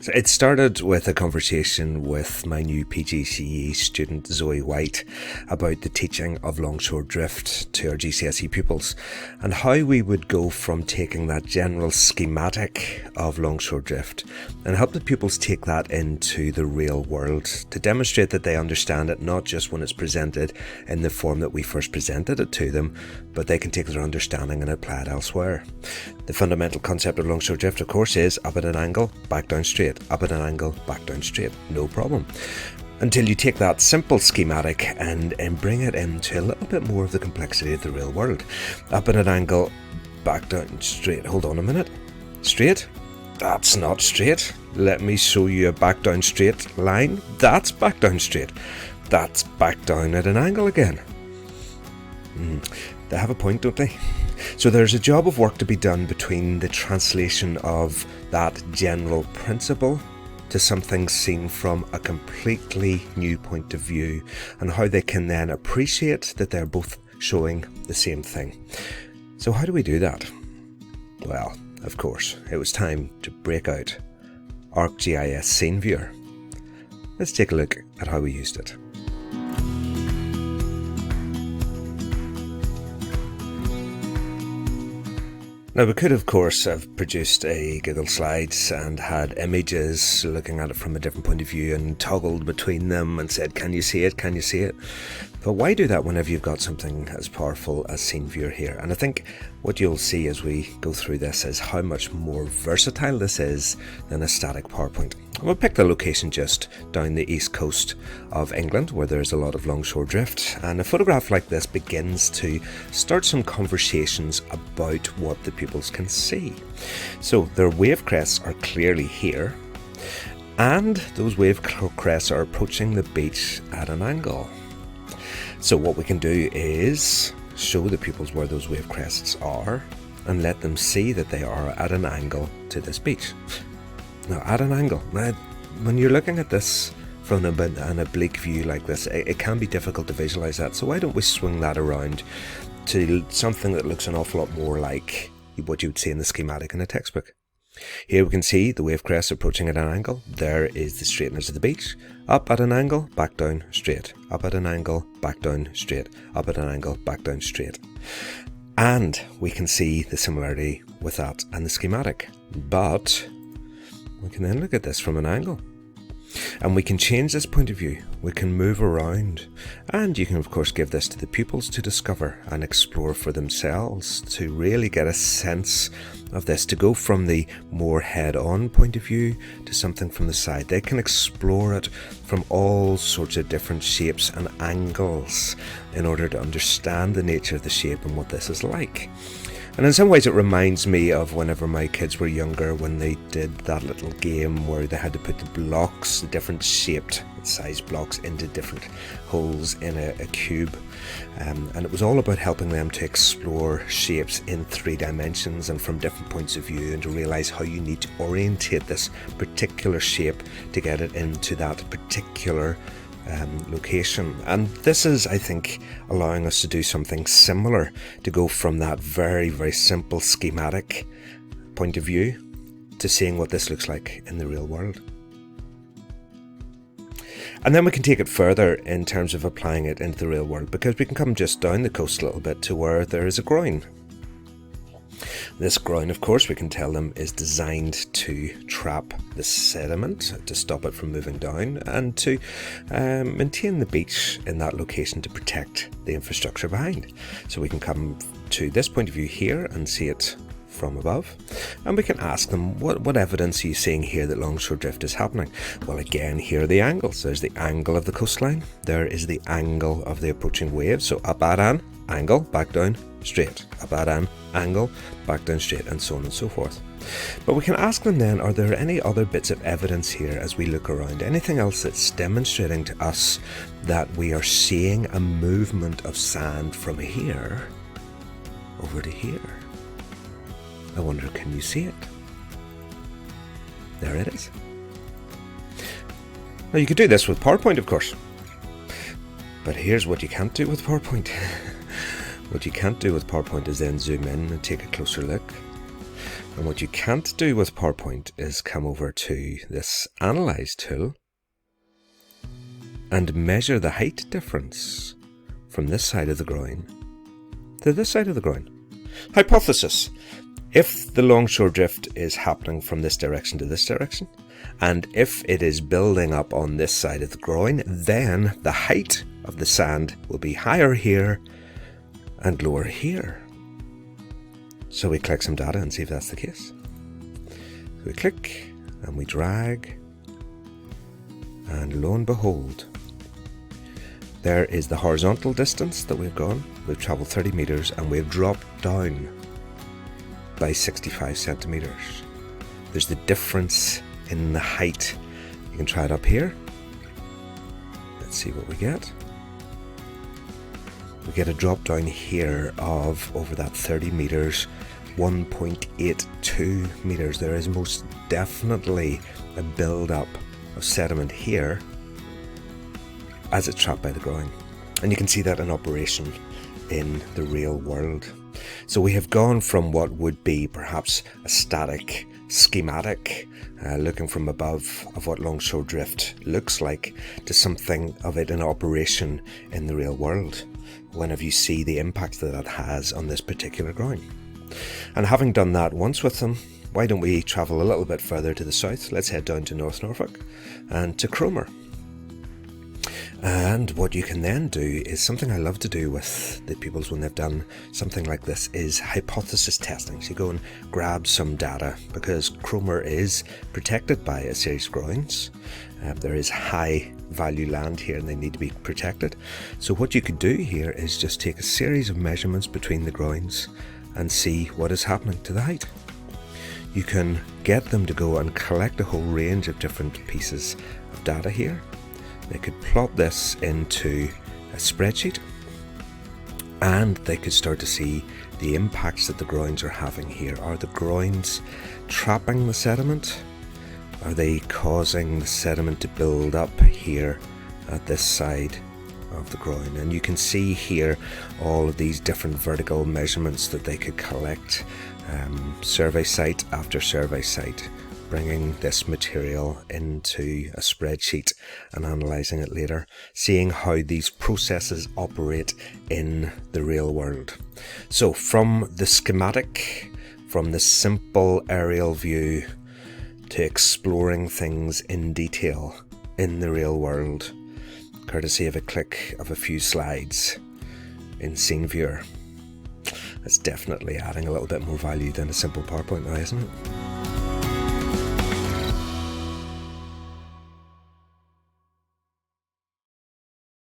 So it started with a conversation with my new PGCE student Zoe White about the teaching of longshore drift to our GCSE pupils and how we would go from taking that general schematic of longshore drift and help the pupils take that into the real world to demonstrate that they understand it not just when it's presented in the form that we first presented it to them, but they can take their understanding and apply it elsewhere. The fundamental concept of longshore drift, of course, is up at an angle, back down straight. Up at an angle, back down straight, no problem. Until you take that simple schematic and bring it into a little bit more of the complexity of the real world. Up at an angle, back down straight. Hold on a minute. Straight? That's not straight. Let me show you a back down straight line. That's back down straight. That's back down at an angle again. They have a point, don't they? So there's a job of work to be done between the translation of that general principle to something seen from a completely new point of view and how they can then appreciate that they're both showing the same thing. So how do we do that? Well, of course, it was time to break out ArcGIS Scene Viewer. Let's take a look at how we used it. Now we could of course have produced a Google Slides and had images looking at it from a different point of view and toggled between them and said, can you see it, can you see it? But why do that whenever you've got something as powerful as Scene Viewer here? And I think what you'll see as we go through this is how much more versatile this is than a static PowerPoint. We'll pick the location just down the east coast of England where there's a lot of longshore drift, and a photograph like this begins to start some conversations about what the pupils can see. So their wave crests are clearly here, and those wave crests are approaching the beach at an angle. So what we can do is show the pupils where those wave crests are and let them see that they are at an angle to this beach. Now, at an angle. Now, when you're looking at this from an oblique view like this, it can be difficult to visualize that. So why don't we swing that around to something that looks an awful lot more like what you would see in the schematic in a textbook. Here we can see the wave crest approaching at an angle. There is the straightness of the beach. Up at an angle, back down, straight. Up at an angle, back down, straight. Up at an angle, back down, straight. And we can see the similarity with that and the schematic. But we can then look at this from an angle. And we can change this point of view. We can move around. And you can of course give this to the pupils to discover and explore for themselves, to really get a sense of this, to go from the more head-on point of view to something from the side. They can explore it from all sorts of different shapes and angles in order to understand the nature of the shape and what this is like. And in some ways it reminds me of whenever my kids were younger, when they did that little game where they had to put the blocks, the different shaped size blocks, into different holes in a cube. And it was all about helping them to explore shapes in 3 dimensions and from different points of view, and to realise how you need to orientate this particular shape to get it into that particular location. And this is, I think, allowing us to do something similar, to go from that very, very simple schematic point of view to seeing what this looks like in the real world. And then we can take it further in terms of applying it into the real world, because we can come just down the coast a little bit to where there is a groin. This groin, of course, we can tell them is designed to trap the sediment, to stop it from moving down, and to maintain the beach in that location to protect the infrastructure behind. So we can come to this point of view here and see it from above, and we can ask them, what evidence are you seeing here that longshore drift is happening? Well, again, here are the angles. There's the angle of the coastline, there is the angle of the approaching waves, so up at an angle, back down, straight. Up at an angle, back down, straight, and so on and so forth. But we can ask them then, are there any other bits of evidence here as we look around? Anything else that's demonstrating to us that we are seeing a movement of sand from here over to here? I wonder, can you see it? There it is. Now you could do this with PowerPoint, of course. But here's what you can't do with PowerPoint. What you can't do with PowerPoint is then zoom in and take a closer look. And what you can't do with PowerPoint is come over to this Analyze tool and measure the height difference from this side of the groin to this side of the groin. Hypothesis. If the longshore drift is happening from this direction to this direction, and if it is building up on this side of the groin, then the height of the sand will be higher here and lower here. So we click some data and see if that's the case. So we click and we drag, and lo and behold, there is the horizontal distance that we've gone. We've travelled 30 metres and we've dropped down by 65 centimetres. There's the difference in the height. You can try it up here. Let's see what we get. We get a drop down here of, over that 30 metres, 1.82 metres. There is most definitely a build-up of sediment here as it's trapped by the groin. And you can see that in operation in the real world. So we have gone from what would be perhaps a static schematic, looking from above of what longshore drift looks like, to something of it in operation in the real world, whenever you see the impact that that has on this particular groin. And having done that once with them, why don't we travel a little bit further to the south? Let's head down to North Norfolk and to Cromer. And what you can then do is something I love to do with the pupils when they've done something like this, is hypothesis testing. So you go and grab some data, because Cromer is protected by a series of groins. There is high value land here and they need to be protected. So what you could do here is just take a series of measurements between the groins and see what is happening to the height. You can get them to go and collect a whole range of different pieces of data here. They could plot this into a spreadsheet and they could start to see the impacts that the groins are having here. Are the groins trapping the sediment? Are they causing the sediment to build up here at this side of the groin? And you can see here all of these different vertical measurements that they could collect, survey site after survey site, bringing this material into a spreadsheet and analysing it later, seeing how these processes operate in the real world. So from the schematic, from the simple aerial view, to exploring things in detail in the real world, courtesy of a click of a few slides in Scene Viewer. It's definitely adding a little bit more value than a simple PowerPoint now, isn't it?